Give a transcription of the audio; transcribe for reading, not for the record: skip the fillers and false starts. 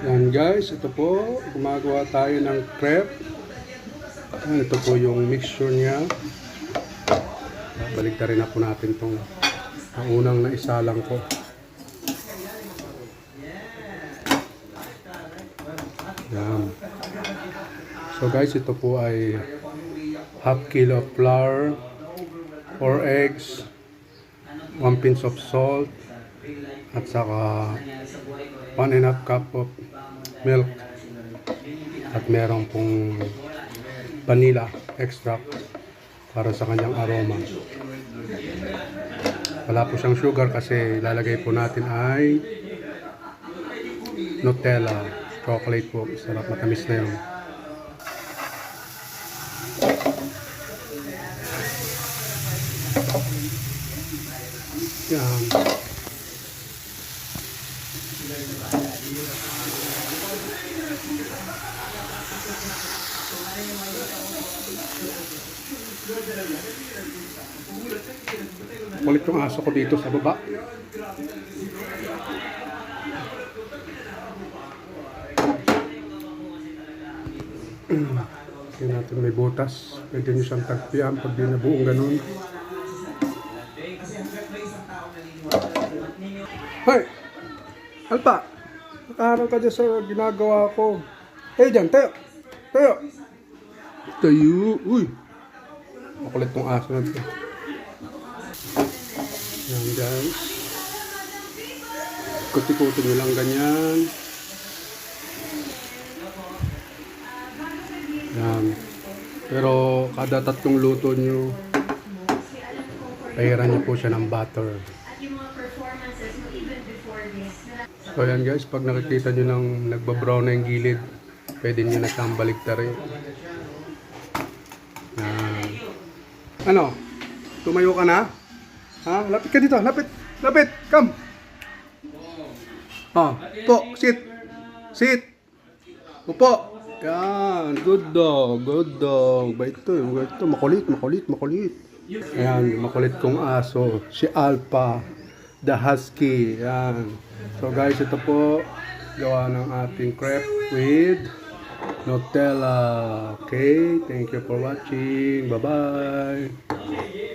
Yan guys, ito po, gumagawa tayo ng crepe. Ito po yung mixture niya. Baliktarin na po natin itong unang naisalang ko. Yan. So guys, ito po ay half kilo of flour, 4 eggs, 1 pinch of salt, at saka 1½ cup of milk, at meron pong vanilla extract para sa kanyang aroma. Wala po siyang sugar kasi lalagay po natin ay Nutella chocolate po. Sarap, matamis na yun. Yan. Kulit yung aso ko dito sa baba. Tingnan natin, may butas. Pwede nyo siyang tagpian pag di na buong ganun. Hoy! Alpa! Nakaharap ka dyan sa ginagawa ko. Tayo dyan, tayo! Tayo! Tayo! Uy! Makulit tong aso na ito. Yan guys. Kuti-kuti nyo lang ganyan. Yan. Pero kada tatlong luto nyo, pahiran nyo po siya ng butter. So yan guys, pag nakikita nyo nang nagbabrown na yung gilid, pwede nyo na siyang baliktarin. Yan. Ano? Tumayo ka na? Ha? Lapit ka dito, lapit! Lapit! Come! Oh, po, sit! Sit! Upo! Yan, good dog, good dog. Ito, makulit, makulit, makulit. Ayan, makulit kong aso, si Alpha, the husky. Yan. So guys, ito po, gawa ng ating crepe with Nutella. Okay, thank you for watching. Bye-bye.